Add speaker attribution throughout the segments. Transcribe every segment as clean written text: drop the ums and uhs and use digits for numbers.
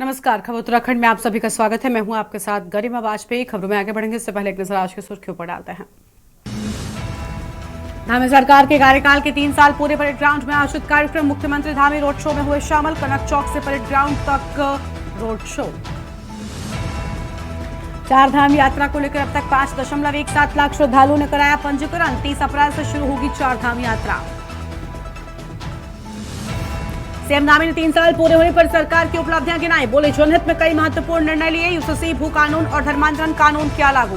Speaker 1: नमस्कार। खबर उत्तराखंड में आप सभी का स्वागत है। मैं हूं आपके साथ गरिमा वाजपेयी। खबरों में आगे बढ़ेंगे इससे पहले एक नजर आज की सुर्खियों पर डालते हैं। धामी सरकार के कार्यकाल के 3 साल पूरे। परेड ग्राउंड में आयोजित कार्यक्रम। मुख्यमंत्री धामी रोड शो में हुए शामिल। कनक चौक से परेड ग्राउंड तक रोड शो। 4 धाम यात्रा को लेकर अब तक 5.17 लाख श्रद्धालुओं ने कराया पंजीकरण। 30 अप्रैल से शुरू होगी 4 धाम यात्रा। सीएम धामी ने 3 साल पूरे होने पर सरकार की उपलब्धियां गिनाई। बोले जनहित में कई महत्वपूर्ण निर्णय लिए। यूसीसी भू कानून और धर्मांतरण कानून किया लागू।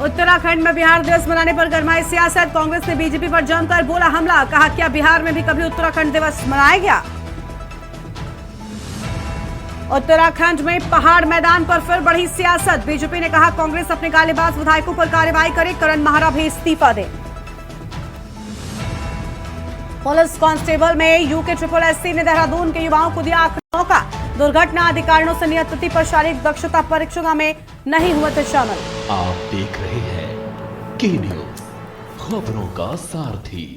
Speaker 1: उत्तराखंड में बिहार दिवस मनाने पर गरमाई सियासत। कांग्रेस ने बीजेपी पर जमकर बोला हमला। कहा क्या बिहार में भी कभी उत्तराखंड दिवस मनाया गया। उत्तराखंड में पहाड़ मैदान पर फिर बढ़ी सियासत। बीजेपी ने कहा कांग्रेस अपने गालीबाज विधायकों पर कार्रवाई करे। करण महारा भी इस्तीफा दे। पुलिस कांस्टेबल में यूके SSS ने देहरादून के युवाओं को दिया आखिरी मौका। दुर्घटना आदि कारणों से नियत तिथि पर शारीरिक दक्षता परीक्षा में नहीं हुए थे शामिल।
Speaker 2: आप देख रहे हैं के न्यूज, खबरों का सारथी।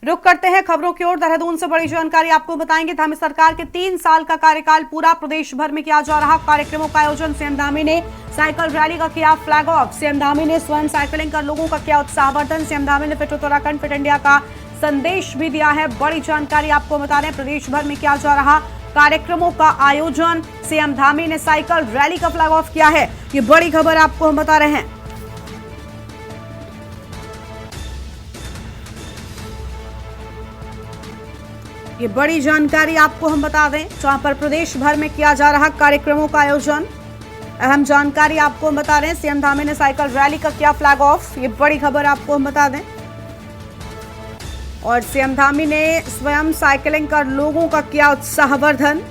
Speaker 1: रुक करते हैं खबरों की ओर। देहरादून से बड़ी जानकारी आपको बताएंगे। धामी सरकार के 3 साल का कार्यकाल पूरा। प्रदेश भर में किया जा रहा कार्यक्रमों का आयोजन। सीएम धामी ने साइकिल रैली का किया फ्लैग ऑफ। सीएम धामी ने स्वयं साइकिलिंग कर लोगों का किया उत्साहवर्धन। सीएम धामी ने फिट उत्तराखंड फिट इंडिया का संदेश भी दिया है। बड़ी जानकारी आपको बता रहे हैं। प्रदेश भर में किया जा रहा कार्यक्रमों का आयोजन। सीएम धामी ने साइकिल रैली का फ्लैग ऑफ किया है। ये बड़ी खबर आपको हम बता रहे हैं। ये बड़ी जानकारी आपको हम बता दें, जहां पर प्रदेश भर में किया जा रहा कार्यक्रमों का आयोजन। अहम जानकारी आपको हम बता रहे हैं। सीएम धामी ने साइकिल रैली का किया फ्लैग ऑफ। ये बड़ी खबर आपको हम बता दें। और सीएम धामी ने स्वयं साइकिलिंग कर लोगों का किया उत्साहवर्धन।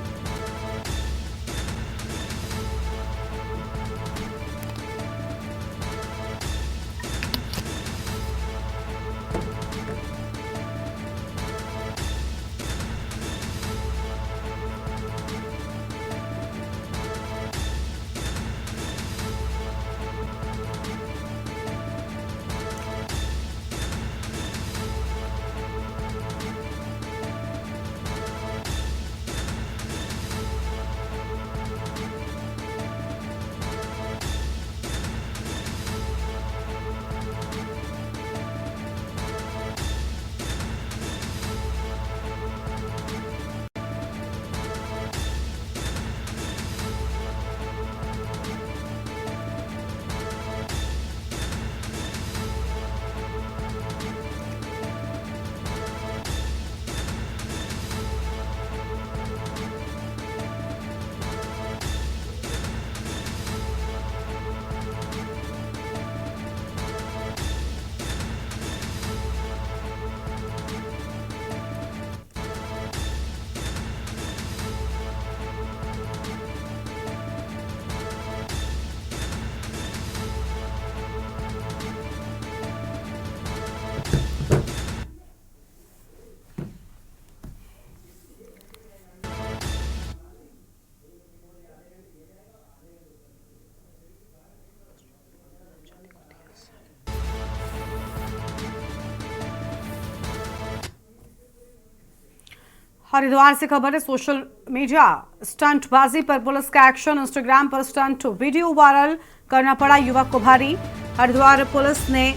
Speaker 1: हरिद्वार से खबर है। सोशल मीडिया स्टंटबाजी पर पुलिस का एक्शन। इंस्टाग्राम पर स्टंट वीडियो वायरल करना पड़ा युवक को भारी। हरिद्वार पुलिस ने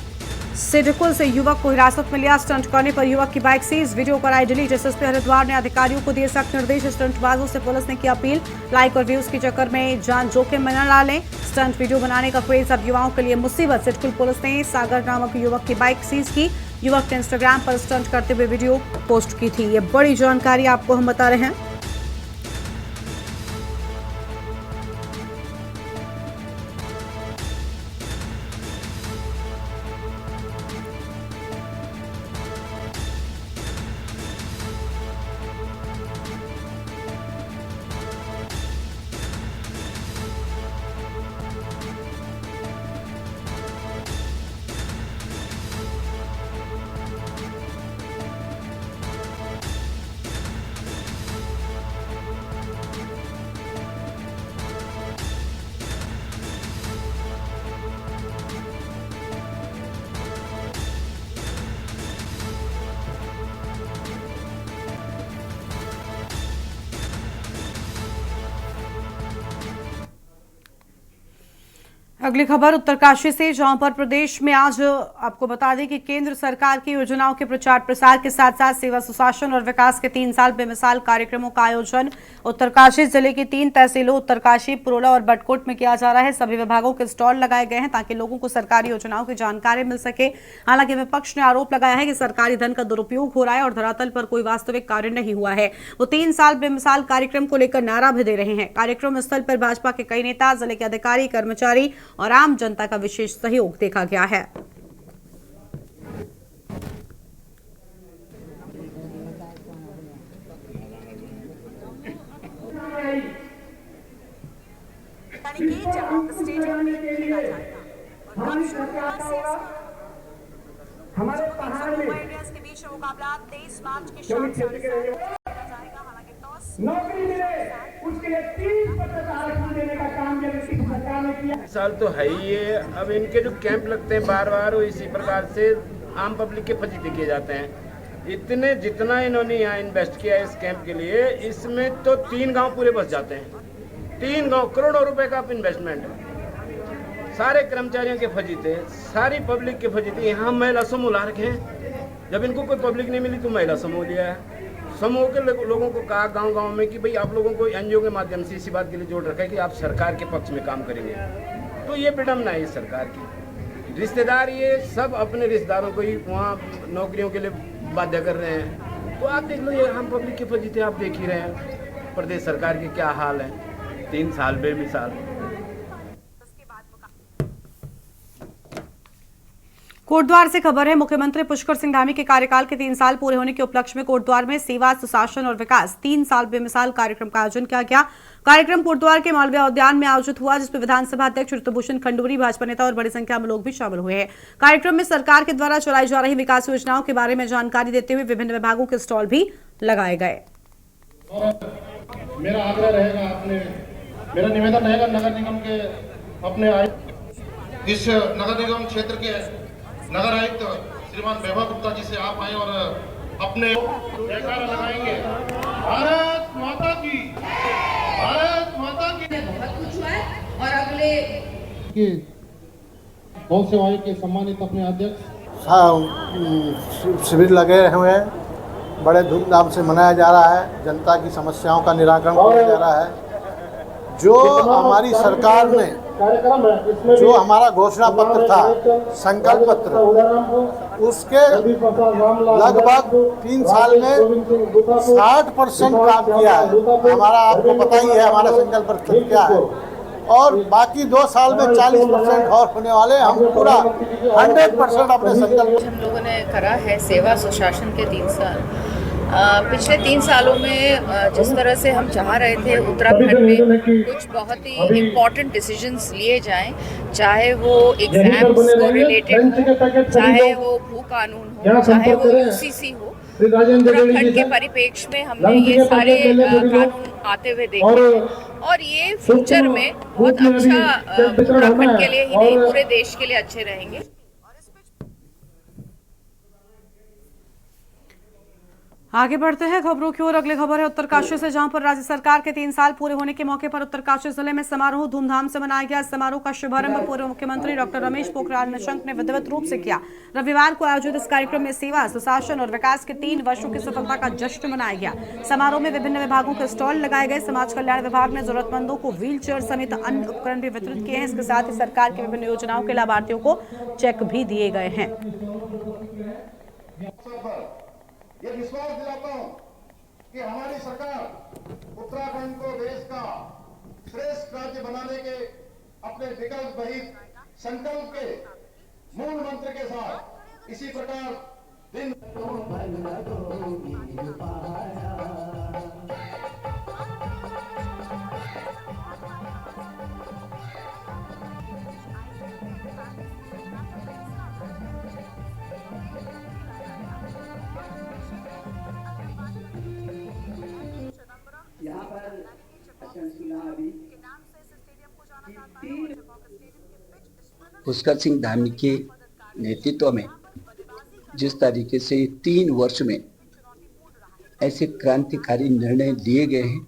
Speaker 1: सिडकुल से युवक को हिरासत में लिया। स्टंट करने पर युवक की बाइक सीज, वीडियो कराई डिलीट। एसएसपी हरिद्वार ने अधिकारियों को दिए सख्त निर्देश। स्टंटबाजों से पुलिस ने की अपील, लाइक और व्यूज के चक्कर में जान जोखिम में न डालें। स्टंट वीडियो बनाने का क्रेज अब युवाओं के लिए मुसीबत। सिडकुल पुलिस ने सागर नामक युवक की बाइक सीज की। युवक ने इंस्टाग्राम पर स्टंट करते हुए वीडियो पोस्ट की थी। ये बड़ी जानकारी आपको हम बता रहे हैं। अगली खबर उत्तरकाशी से, जहां पर प्रदेश में आज आपको बता दें कि केंद्र सरकार की योजनाओं के प्रचार प्रसार के साथ साथ सेवा सुशासन और विकास के 3 साल बेमिसाल कार्यक्रमों का आयोजन उत्तरकाशी जिले की 3 तहसीलों उत्तरकाशी, पुरोला और बटकोट में किया जा रहा है। सभी विभागों के स्टॉल लगाए गए हैं ताकि लोगों को सरकारी योजनाओं की जानकारी मिल सके। हालांकि विपक्ष ने आरोप लगाया है कि सरकारी धन का दुरुपयोग हो रहा है और धरातल पर कोई वास्तविक कार्य नहीं हुआ है। वो 3 साल बेमिसाल कार्यक्रम को लेकर नारा भी दे रहे हैं। कार्यक्रम स्थल पर भाजपा के कई नेता, जिले के अधिकारी, कर्मचारी और आम जनता का विशेष सहयोग देखा गया है। स्टेडियम में खेला जाएगा हमारे पहाड़ में के बीच मुकाबला 23 मार्च के शाम जाएगा। हालांकि टॉस नौकरी मिले उसके लिए 30% आरक्षण देने का काम सरकार ने किया।
Speaker 3: इस साल तो है ही ये। अब इनके जो कैंप लगते हैं बार बार, इसी प्रकार से आम पब्लिक के फजीते किए जाते हैं। इतने जितना इन्होंने यहाँ इन्वेस्ट किया है इस कैंप के लिए, इसमें तो 3 गांव पूरे बस जाते हैं। 3 गांव, करोड़ों रुपए का इन्वेस्टमेंट, सारे कर्मचारियों के फजीते, सारी पब्लिक के फजीते। यहाँ महिला समूह ला रखे हैं। जब इनको कोई पब्लिक नहीं मिली तो महिला समूह लिया है। समूह के लोगों को कहा गांव-गांव में कि भाई आप लोगों को एनजीओ के माध्यम से इसी बात के लिए जोड़ रखा है कि आप सरकार के पक्ष में काम करेंगे। तो ये विडम्बना है सरकार की। रिश्तेदार ये सब अपने रिश्तेदारों को ही वहाँ नौकरियों के लिए बाध्य कर रहे हैं। तो आप देख लो, ये आम पब्लिक के फजीते आप देख ही रहे हैं। प्रदेश सरकार के क्या हाल है। 3 साल बेमिसाल।
Speaker 1: कोटद्वार से खबर है, मुख्यमंत्री पुष्कर सिंह धामी के कार्यकाल के 3 साल पूरे होने के उपलक्ष्य में कोटद्वार में सेवा, सुशासन और विकास 3 साल बेमिसाल कार्यक्रम का आयोजन किया गया। कार्यक्रम कोटद्वार के मालवीय उद्यान में आयोजित हुआ, जिसमें विधानसभा अध्यक्ष ऋतुभूषण खंडूरी, भाजपा नेता और बड़ी संख्या में लोग भी शामिल हुए हैं। कार्यक्रम में सरकार के द्वारा चलाई जा रही विकास योजनाओं के बारे में जानकारी देते हुए विभिन्न विभागों के स्टॉल भी लगाए गए।
Speaker 4: मेरा आग्रह रहेगा, मेरा निवेदन रहेगा नगर निगम के अपने इस नगर निगम क्षेत्र के नगर आयुक्त श्रीमान वैभव गुप्ता जी से आप आए और अपने जयकारा लगाएंगे। भारत माता की, भारत माता की।
Speaker 5: बहुत कुछ हुआ है और अगले
Speaker 4: गौ सेवा आयोग के सम्मानित अपने अध्यक्ष
Speaker 6: शिविर लगे हुए हैं, बड़े धूमधाम से मनाया जा रहा है। जनता की समस्याओं का निराकरण किया जा रहा है। जो हमारी सरकार ने जो हमारा घोषणा पत्र था, संकल्प पत्र, उसके लगभग 3 साल में 60% काम किया है। हमारा आपको पता ही है हमारा संकल्प पत्र क्या है। और बाकी 2 साल में 40% और होने वाले। हम पूरा 100% अपने संकल्प
Speaker 5: हम लोगों ने करा है। सेवा सुशासन के 3 साल, पिछले 3 सालों में जिस तरह से हम चाह रहे थे उत्तराखंड में कुछ बहुत ही इम्पोर्टेंट डिसीजंस लिए जाएं, चाहे वो एग्जाम्स को रिलेटेड हो, चाहे वो भू कानून हो, चाहे वो यूसीसी हो। उत्तराखंड के परिप्रेक्ष्य में हमने ये सारे कानून आते हुए देखे और ये फ्यूचर में बहुत अच्छा उत्तराखंड के लिए ही नहीं पूरे देश के लिए अच्छे रहेंगे।
Speaker 1: आगे बढ़ते हैं खबरों की ओर। अगली खबर है उत्तरकाशी से, जहां पर राज्य सरकार के 3 साल पूरे होने के मौके पर उत्तरकाशी जिले में समारोह धूमधाम से मनाया गया। समारोह का शुभारंभ पूर्व मुख्यमंत्री डॉक्टर रमेश पोखरियाल निशंक ने विधिवत रूप से किया। रविवार को आयोजित इस कार्यक्रम में सेवा, सुशासन और विकास के 3 वर्षों की सफलता का जश्न मनाया गया। समारोह में विभिन्न विभागों के स्टॉल लगाए गए। समाज कल्याण विभाग ने जरूरतमंदों को व्हील चेयर समेत अन्य उपकरण भी वितरित किए हैं। इसके साथ ही सरकार की विभिन्न योजनाओं के लाभार्थियों को चेक भी दिए गए हैं।
Speaker 4: ये विश्वास दिलाता हूं कि हमारी सरकार उत्तराखंड को देश का श्रेष्ठ राज्य बनाने के अपने विकल्प रहित संकल्प के मूल मंत्र के साथ इसी प्रकार दिन
Speaker 7: पुष्कर सिंह धामी के नेतृत्व में जिस तरीके से 3 वर्ष में ऐसे क्रांतिकारी निर्णय लिए गए हैं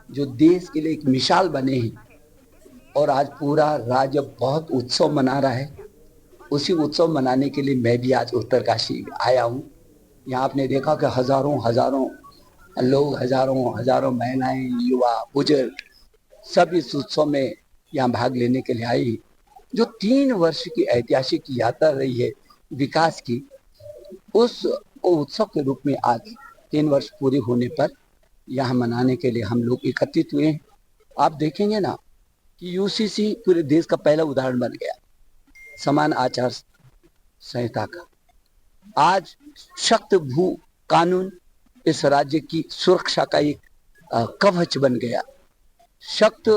Speaker 7: जो देश के लिए एक मिसाल बने हैं, और आज पूरा राज्य बहुत उत्सव मना रहा है। उसी उत्सव मनाने के लिए मैं भी आज उत्तरकाशी आया हूँ। यहाँ आपने देखा कि हजारों लोग, हजारों महिलाएं, युवा, बुजुर्ग सब इस उत्सव में यहाँ भाग लेने के लिए आई। जो 3 वर्ष की ऐतिहासिक यात्रा रही है विकास की, उस उत्सव के रूप में आज 3 वर्ष पूरे होने पर यहाँ मनाने के लिए हम लोग एकत्रित हुए हैं। आप देखेंगे ना कि यूसीसी पूरे देश का पहला उदाहरण बन गया समान आचार संहिता का। आज सख्त भू कानून इस राज्य की सुरक्षा का एक कवच बन गया। सख्त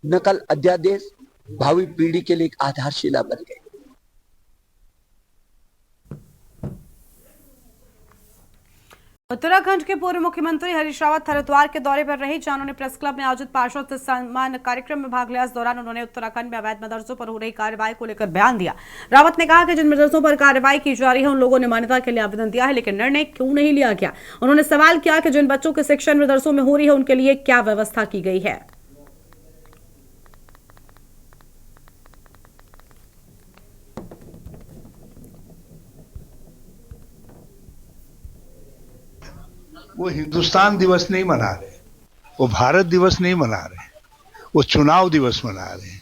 Speaker 7: नकल अध्यादेश भावी पीढ़ी के लिए एक आधारशिला बन गई।
Speaker 1: उत्तराखंड के पूर्व मुख्यमंत्री हरीश रावत हरिद्वार के दौरे पर रहे, जहां उन्होंने प्रेस क्लब में आयोजित पार्षद सम्मान कार्यक्रम में भाग लिया। इस दौरान उन्होंने उत्तराखंड में अवैध मदरसों पर हो रही कार्रवाई को लेकर बयान दिया। रावत ने कहा कि जिन मदरसों पर कार्रवाई की जा रही है उन लोगों ने मान्यता के लिए आवेदन दिया है, लेकिन निर्णय क्यों नहीं लिया गया। उन्होंने सवाल किया कि जिन बच्चों की शिक्षा मदरसों में हो रही है उनके लिए क्या व्यवस्था की गई है।
Speaker 8: वो हिंदुस्तान दिवस नहीं मना रहे, वो भारत दिवस नहीं मना रहे, वो चुनाव दिवस मना रहे हैं।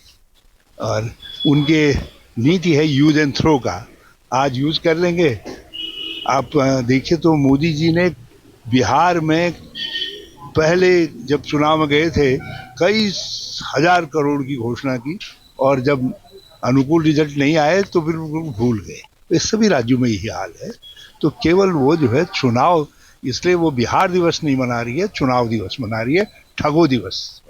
Speaker 8: और उनके नीति है यूज एंड थ्रो का, आज यूज कर लेंगे। आप देखिए तो मोदी जी ने बिहार में पहले जब चुनाव में गए थे कई हजार करोड़ की घोषणा की, और जब अनुकूल रिजल्ट नहीं आए तो फिर भूल गए। इस सभी राज्यों में यही हाल है। तो केवल वो जो है चुनाव, इसलिए वो बिहार दिवस नहीं मना रही है, चुनाव दिवस मना रही है, ठगो दिवस।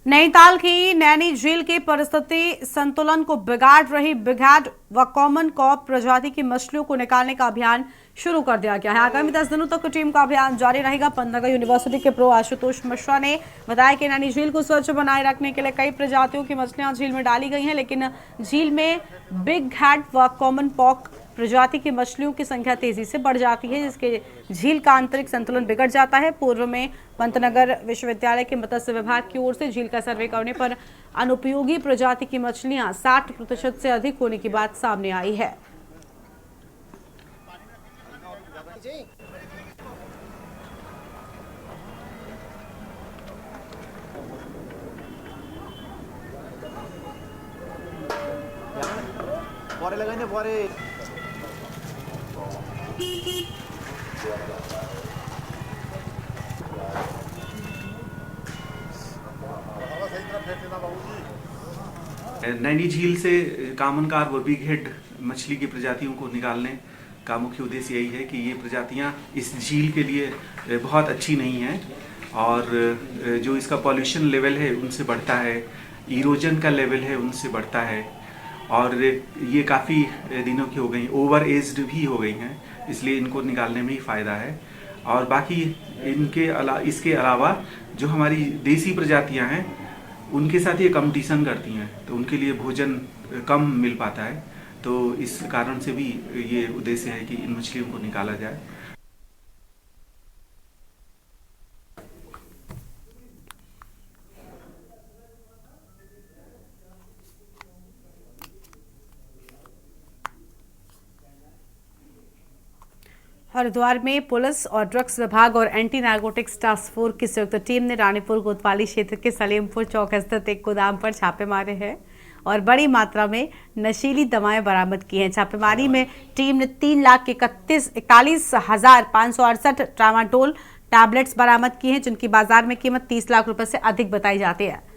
Speaker 1: नैनीताल की नैनी झील की परिस्थिति संतुलन को बिगाड़ रही बिघैड व कॉमन कॉर्प प्रजाति की मछलियों को निकालने का अभियान शुरू कर दिया गया है। आगामी 10 दिनों तक टीम का अभियान जारी रहेगा। पंतनगर यूनिवर्सिटी के प्रो आशुतोष मिश्रा ने बताया कि नैनी झील को स्वच्छ बनाए रखने के लिए कई प्रजातियों की मछलियां झील में डाली गई हैं, लेकिन झील में बिघैड व कॉमन कॉर्प प्रजाति की मछलियों की संख्या तेजी से बढ़ जाती है, जिसके झील का आंतरिक संतुलन बिगड़ जाता है। पूर्व में पंतनगर विश्वविद्यालय के मत्स्य विभाग की ओर से झील का सर्वे करने पर अनुपयोगी प्रजाति की मछलियां 60% से अधिक होने की बात सामने आई है।
Speaker 9: नैनी झील से कॉमन कार्प और बिघहेड मछली की प्रजातियों को निकालने का मुख्य उद्देश्य यही है कि ये प्रजातियां इस झील के लिए बहुत अच्छी नहीं हैं, और जो इसका पॉल्यूशन लेवल है उनसे बढ़ता है, इरोजन का लेवल है उनसे बढ़ता है, और ये काफ़ी दिनों की हो गई, ओवर एज्ड भी हो गई हैं, इसलिए इनको निकालने में ही फ़ायदा है। और बाकी इसके अलावा जो हमारी देसी प्रजातियां हैं उनके साथ ये कंपटीशन करती हैं, तो उनके लिए भोजन कम मिल पाता है। तो इस कारण से भी ये उद्देश्य है कि इन मछलियों को निकाला जाए।
Speaker 1: हरिद्वार में पुलिस और ड्रग्स विभाग और एंटी नारकोटिक्स टास्क फोर्स की संयुक्त टीम ने रानीपुर कोतवाली क्षेत्र के सलेमपुर चौक स्थित एक गोदाम पर छापे मारे हैं और बड़ी मात्रा में नशीली दवाएं बरामद की हैं। छापेमारी में टीम ने 3,41,568 ट्रामाडोल टैबलेट्स बरामद की हैं, जिनकी बाजार में कीमत 30 लाख रुपए से अधिक बताई जाती है।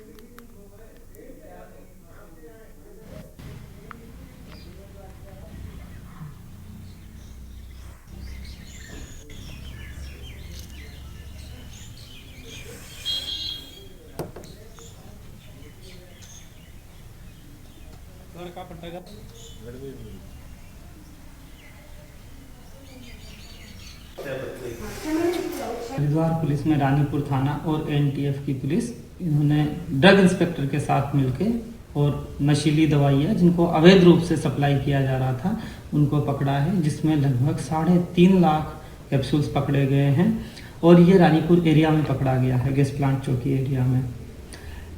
Speaker 10: हरिद्वार पुलिस में रानीपुर थाना और एनटीएफ की पुलिस, इन्होंने ड्रग इंस्पेक्टर के साथ मिलकर और नशीली दवाइयाँ जिनको अवैध रूप से सप्लाई किया जा रहा था उनको पकड़ा है, जिसमें लगभग 3.5 लाख कैप्सूल्स पकड़े गए हैं और ये रानीपुर एरिया में पकड़ा गया है, गैस प्लांट चौकी एरिया में।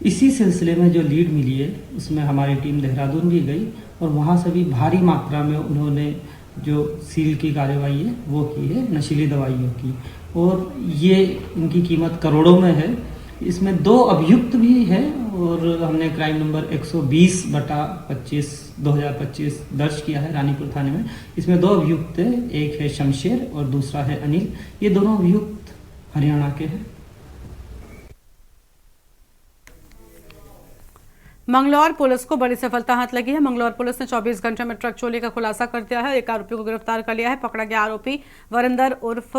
Speaker 10: इसी सिलसिले में जो लीड मिली है उसमें हमारी टीम देहरादून भी गई और वहाँ से भी भारी मात्रा में उन्होंने जो सील की कार्रवाई है वो की है नशीली दवाइयों की, और ये इनकी कीमत करोड़ों में है। इसमें 2 अभियुक्त भी हैं और हमने क्राइम नंबर 120/25 2025 दर्ज किया है रानीपुर थाने में। इसमें 2 अभियुक्त हैं, एक है शमशेर और दूसरा है अनिल। ये दोनों अभियुक्त हरियाणा के हैं।
Speaker 1: मंगलौर पुलिस को बड़ी सफलता हाथ लगी है। मंगलौर पुलिस ने 24 घंटे में ट्रक चोरी का खुलासा कर दिया है। एक आरोपी को गिरफ्तार कर लिया है। पकड़ा गया आरोपी वरिंदर उर्फ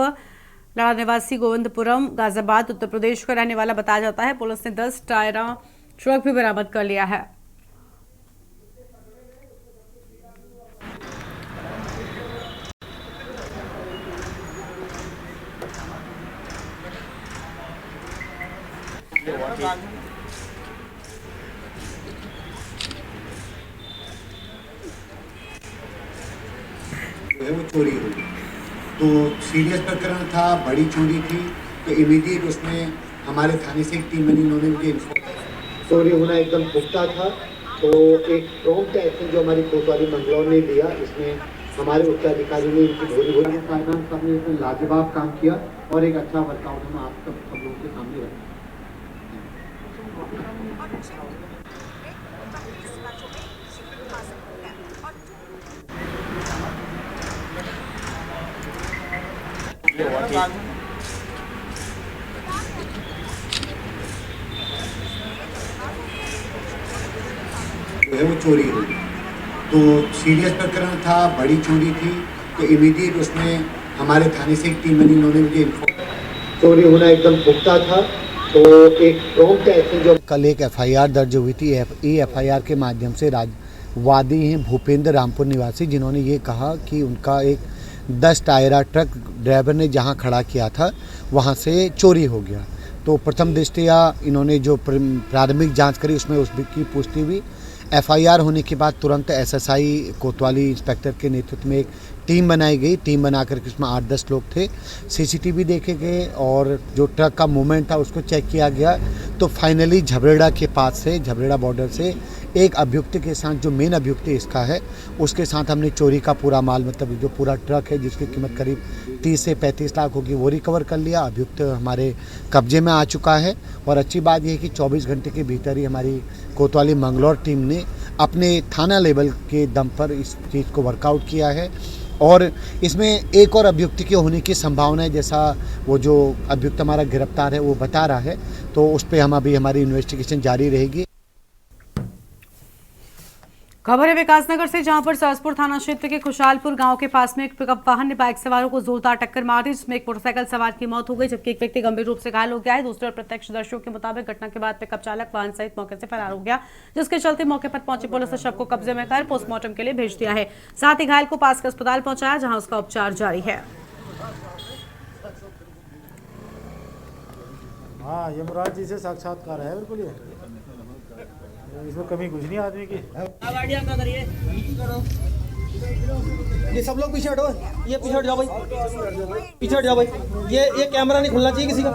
Speaker 1: लड़ा निवासी गोविंदपुरम गाजियाबाद उत्तर प्रदेश का रहने वाला बताया जाता है। पुलिस ने 10 टायरा ट्रक भी बरामद कर लिया है।
Speaker 11: वो चोरी हुई तो सीरियस प्रकरण था, बड़ी चोरी थी, तो इमीडिएट उसमें हमारे थाने से एक टीम बनी, उन्होंने मुझे चोरी होना एकदम पुख्ता था। तो एक प्रॉम्प्ट एक्शन जो हमारी कोतवाली मंगलौर ने लिया, इसमें हमारे उच्चाधिकारी ने इनकी भोरी फाइनेंस साहब ने इसमें लाजवाब काम किया और एक अच्छा वर्कआउट हम आप सब लोगों के सामने रखा। वो चोरी हुई तो सीरियस प्रकरण था, बड़ी चोरी थी, तो इमीडिएट उसमें हमारे थाने से एक टीम बनी, उन्होंने मुझे चोरी होना एकदम पुख्ता था। तो एक प्रॉम्प्ट एक्शन जो कल एक FIR दर्ज हुई थी, FIR के माध्यम से वादी हैं भूपेंद्र रामपुर निवासी, जिन्होंने ये कहा कि उनका एक 10 टायरा ट्रक ड्राइवर ने जहां खड़ा किया था वहां से चोरी हो गया। तो प्रथम दृष्टया इन्होंने जो प्रारंभिक जांच करी उसमें उसकी पुष्टि हुई। FIR होने के बाद तुरंत SSI कोतवाली इंस्पेक्टर के नेतृत्व में एक टीम बनाई गई। टीम बनाकर के उसमें 8-10 लोग थे। CCTV देखे गए और जो ट्रक का मूवमेंट था उसको चेक किया गया। तो फाइनली झबरेड़ा के पास से, झबरेड़ा बॉर्डर से एक अभियुक्त के साथ, जो मेन अभियुक्त इसका है, उसके साथ हमने चोरी का पूरा माल, मतलब जो पूरा ट्रक है जिसकी कीमत करीब 30 से 35 लाख होगी, वो रिकवर कर लिया। अभियुक्त हमारे कब्जे में आ चुका है। और अच्छी बात यह है कि 24 घंटे के भीतर ही हमारी कोतवाली मंगलौर टीम ने अपने थाना लेवल के दम पर इस चीज़ को वर्कआउट किया है। और इसमें एक और अभियुक्त के होने की संभावना है, जैसा वो जो अभियुक्त हमारा गिरफ्तार है वो बता रहा है। तो उस पर हम अभी हमारी इन्वेस्टिगेशन जारी रहेगी।
Speaker 1: खबर है विकासनगर से, जहां पर सरसपुर थाना क्षेत्र के खुशहालपुर गांव के पास में एक पिकअप वाहन ने बाइक सवारों को जोरदार टक्कर मार दी, जिसमें एक मोटरसाइकिल सवार की मौत हो गई, जबकि एक व्यक्ति गंभीर रूप से घायल हो गया है। दूसरे और प्रत्यक्षदर्शियों के मुताबिक घटना के बाद पिकअप चालक वाहन सहित मौके से फरार हो गया, जिसके चलते मौके पर पहुंची पुलिस ने शव को कब्जे में कर पोस्टमार्टम के लिए भेज दिया है। साथ ही घायल को पास के अस्पताल पहुंचाया, जहां उसका उपचार जारी है।
Speaker 12: हाँ, यमराज जी से साक्षात्कार है बिल्कुल, इसमें कमी कुछ नहीं आदमी की।
Speaker 13: ये सब लोग पीछे हटो, ये पीछे हट जाओ भाई, पीछे हट जाओ भाई। ये कैमरा नहीं खुलना चाहिए किसी का।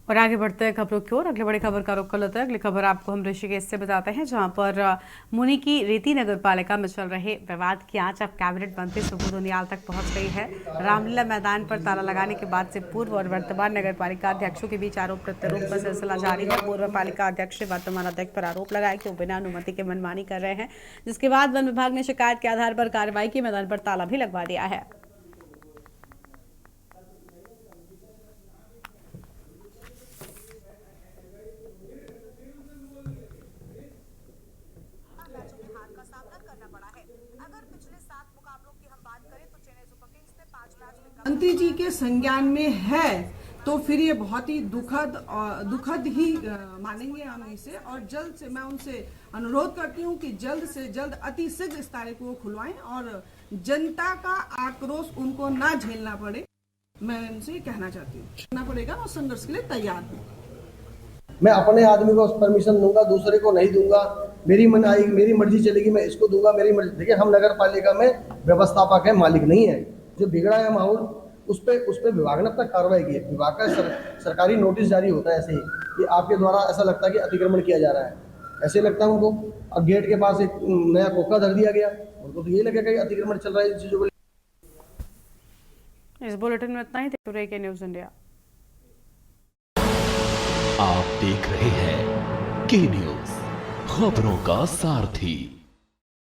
Speaker 1: और आगे बढ़ते हैं खबरों की ओर। अगली बड़ी खबर का रुख कर लेते हैं। अगली खबर आपको हम ऋषिकेश से बताते हैं, जहां पर मुनि की रीति नगर पालिका में चल रहे विवाद की आंच अब कैबिनेट मंत्री सुबोध उनियाल तक पहुंच गई है। रामलीला मैदान पर ताला लगाने के बाद से पूर्व और वर्तमान नगर पालिका अध्यक्षों के बीच आरोप प्रत्यारोप का सिलसिला जारी है। पूर्व पालिका अध्यक्ष ने वर्तमान अध्यक्ष पर आरोप लगाया कि वो बिना अनुमति के मनमानी कर रहे हैं, जिसके बाद वन विभाग ने शिकायत के आधार पर कार्रवाई की, मैदान पर ताला भी लगवा दिया है।
Speaker 14: मंत्री जी के संज्ञान में है तो फिर ये बहुत ही दुखद ही मानेंगे हम इसे। और जल्द से मैं उनसे अनुरोध करती हूँ कि जल्द से जल्द अति शीघ्र इस तारीख को खुलवाएं और जनता का आक्रोश उनको ना झेलना पड़े। मैं उनसे कहना चाहती हूँ करना पड़ेगा, और संघर्ष के लिए तैयार हूँ।
Speaker 13: मैं अपने आदमी को परमिशन दूंगा, दूसरे को नहीं दूंगा। मेरी मर्जी चलेगी, मैं इसको दूंगा, मेरी मर्जी। देखिए, हम नगर पालिका में व्यवस्थापक है, मालिक नहीं है। जो बिगड़ा है माहौल, उस पे विभाग ने अब तक कार्रवाई की है। विभाग का सरकारी नोटिस जारी होता है ऐसे ही कि आपके द्वारा ऐसा लगता है कि अतिक्रमण किया जा रहा है, ऐसे लगता है उनको। अब गेट के पास एक नया खोखा धर दिया गया, उनको तो ये लगेगा कि अतिक्रमण चल रहा है इन चीजों को।
Speaker 1: इस बुलेटिन में इतना ही। देखते के न्यूज़ इंडिया।
Speaker 2: आप देख रहे हैं के न्यूज़, खबरों का सारथी।